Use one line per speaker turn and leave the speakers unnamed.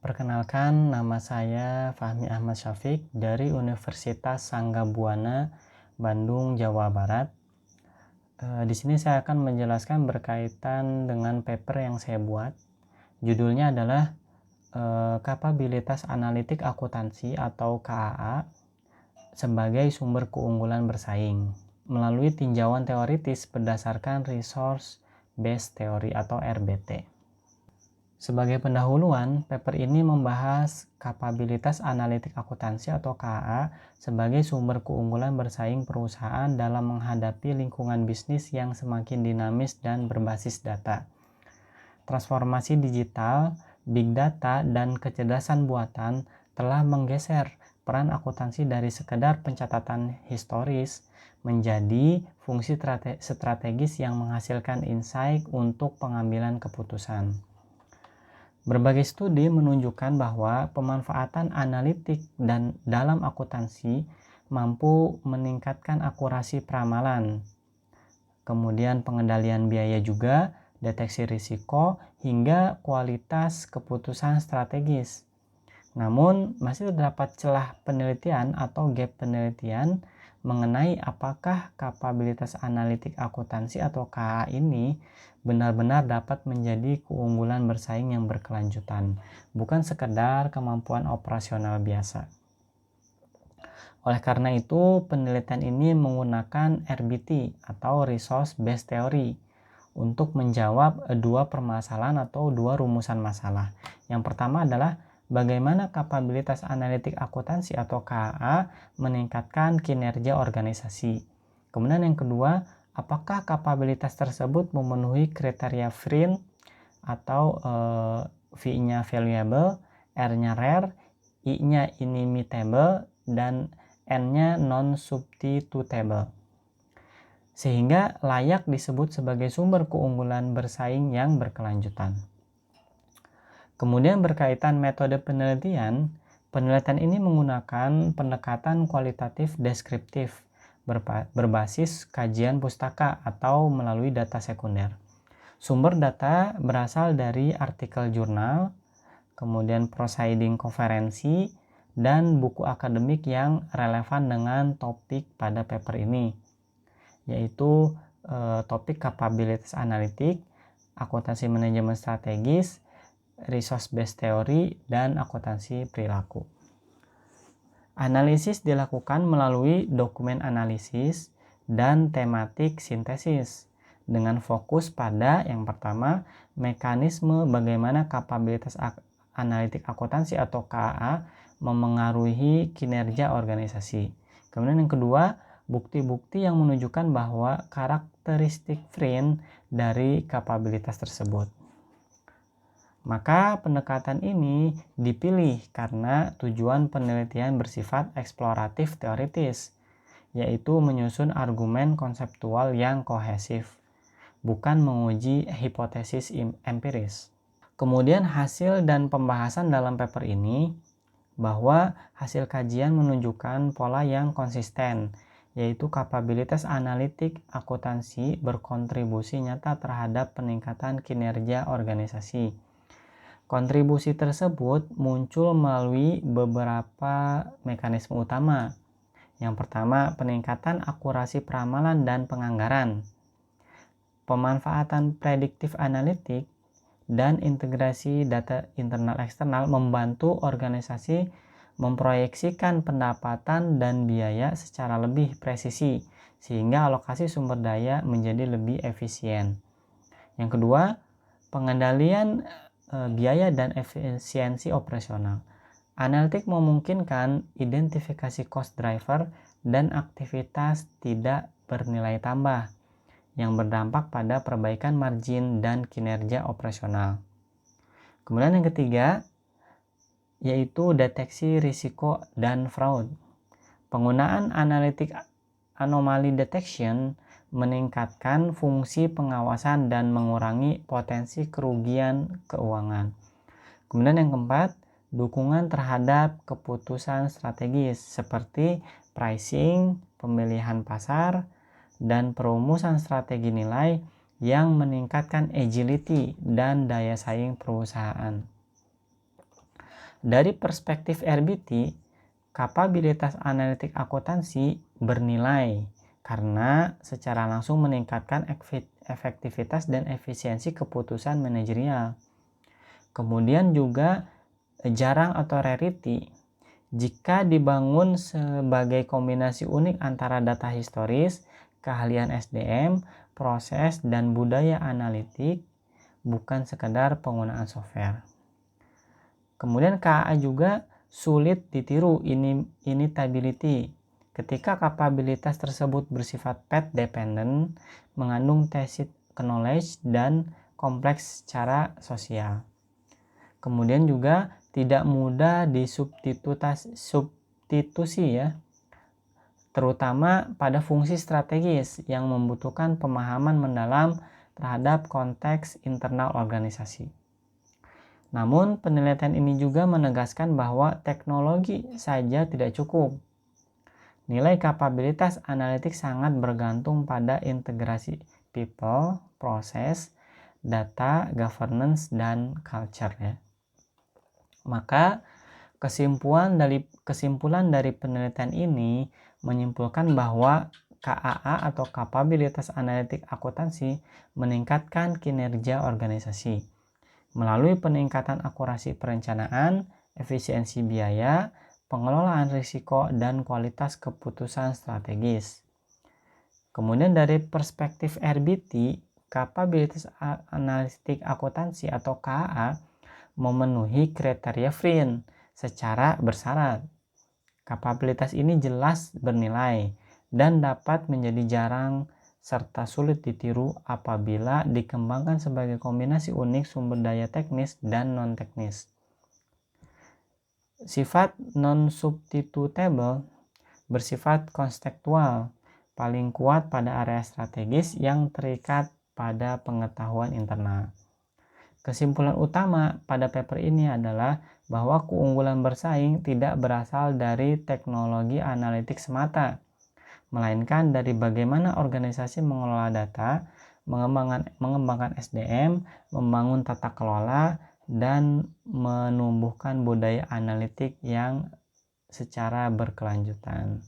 Perkenalkan, nama saya Fahmi Ahmad Syafiq dari Universitas Sanggabuana, Bandung, Jawa Barat. Di sini saya akan menjelaskan berkaitan dengan paper yang saya buat. Judulnya adalah Kapabilitas Analitik Akuntansi atau KAA sebagai sumber keunggulan bersaing melalui tinjauan teoritis berdasarkan Resource Based Theory atau RBT. Sebagai pendahuluan, paper ini membahas kapabilitas analitik akuntansi atau KAA sebagai sumber keunggulan bersaing perusahaan dalam menghadapi lingkungan bisnis yang semakin dinamis dan berbasis data. Transformasi digital, big data, dan kecerdasan buatan telah menggeser peran akuntansi dari sekedar pencatatan historis menjadi fungsi strategis yang menghasilkan insight untuk pengambilan keputusan. Berbagai studi menunjukkan bahwa pemanfaatan analitik dan dalam akuntansi mampu meningkatkan akurasi peramalan, kemudian pengendalian biaya juga, deteksi risiko, hingga kualitas keputusan strategis. Namun, masih terdapat celah penelitian atau gap penelitian mengenai apakah kapabilitas analitik akuntansi atau KA ini benar-benar dapat menjadi keunggulan bersaing yang berkelanjutan, bukan sekedar kemampuan operasional biasa. Oleh karena itu, penelitian ini menggunakan RBT atau Resource Based Theory untuk menjawab dua permasalahan atau dua rumusan masalah. Yang pertama adalah bagaimana kapabilitas analitik akuntansi atau KAA meningkatkan kinerja organisasi. Kemudian yang kedua, apakah kapabilitas tersebut memenuhi kriteria FRIN atau V-nya valuable, R-nya rare, I-nya inimitable, dan N-nya non-substitutable, sehingga layak disebut sebagai sumber keunggulan bersaing yang berkelanjutan. Kemudian berkaitan metode penelitian, penelitian ini menggunakan pendekatan kualitatif deskriptif berbasis kajian pustaka atau melalui data sekunder. Sumber data berasal dari artikel jurnal, kemudian proceeding konferensi, dan buku akademik yang relevan dengan topik pada paper ini, yaitu topik kapabilitas analitik, akuntansi manajemen strategis, resource based theory, dan akuntansi perilaku. Analisis dilakukan melalui dokumen analisis dan tematik sintesis dengan fokus pada yang pertama, mekanisme bagaimana kapabilitas analitik akuntansi atau KAA memengaruhi kinerja organisasi. Kemudian yang kedua, bukti-bukti yang menunjukkan bahwa karakteristik FRIN dari kapabilitas tersebut. Maka pendekatan ini dipilih karena tujuan penelitian bersifat eksploratif teoritis, yaitu menyusun argumen konseptual yang kohesif, bukan menguji hipotesis empiris. Kemudian hasil dan pembahasan dalam paper ini bahwa hasil kajian menunjukkan pola yang konsisten, yaitu kapabilitas analitik akuntansi berkontribusi nyata terhadap peningkatan kinerja organisasi. Kontribusi tersebut muncul melalui beberapa mekanisme utama. Yang pertama, peningkatan akurasi peramalan dan penganggaran, pemanfaatan prediktif analitik, dan integrasi data internal eksternal membantu organisasi memproyeksikan pendapatan dan biaya secara lebih presisi sehingga alokasi sumber daya menjadi lebih efisien. Yang kedua, pengendalian biaya dan efisiensi operasional. Analitik memungkinkan identifikasi cost driver dan aktivitas tidak bernilai tambah yang berdampak pada perbaikan margin dan kinerja operasional. Kemudian yang ketiga, yaitu deteksi risiko dan fraud. Penggunaan analitik anomaly detection meningkatkan fungsi pengawasan dan mengurangi potensi kerugian keuangan. Kemudian yang keempat, dukungan terhadap keputusan strategis seperti pricing, pemilihan pasar, dan perumusan strategi nilai yang meningkatkan agility dan daya saing perusahaan. Dari perspektif RBT, kapabilitas analitik akuntansi bernilai karena secara langsung meningkatkan efektivitas dan efisiensi keputusan manajerial. Kemudian juga jarang atau rarity. Jika dibangun sebagai kombinasi unik antara data historis, keahlian SDM, proses, dan budaya analitik, bukan sekedar penggunaan software. Kemudian KA juga sulit ditiru imitability. Ketika kapabilitas tersebut bersifat path dependent, mengandung tacit knowledge dan kompleks secara sosial. Kemudian juga tidak mudah disubstitusi ya, terutama pada fungsi strategis yang membutuhkan pemahaman mendalam terhadap konteks internal organisasi. Namun, penelitian ini juga menegaskan bahwa teknologi saja tidak cukup. Nilai kapabilitas analitik sangat bergantung pada integrasi people, proses, data, governance, dan culture ya. Maka kesimpulan dari penelitian ini menyimpulkan bahwa KAA atau kapabilitas analitik akuntansi meningkatkan kinerja organisasi melalui peningkatan akurasi perencanaan, efisiensi biaya, pengelolaan risiko, dan kualitas keputusan strategis. Kemudian dari perspektif RBT, kapabilitas analitik akuntansi atau KAA memenuhi kriteria Friend secara bersyarat. Kapabilitas ini jelas bernilai dan dapat menjadi jarang serta sulit ditiru apabila dikembangkan sebagai kombinasi unik sumber daya teknis dan non-teknis. Sifat non-substitutable bersifat konstekstual, paling kuat pada area strategis yang terikat pada pengetahuan internal. Kesimpulan utama pada paper ini adalah bahwa keunggulan bersaing tidak berasal dari teknologi analitik semata, melainkan dari bagaimana organisasi mengelola data, mengembangkan SDM, membangun tata kelola, dan menumbuhkan budaya analitik yang secara berkelanjutan.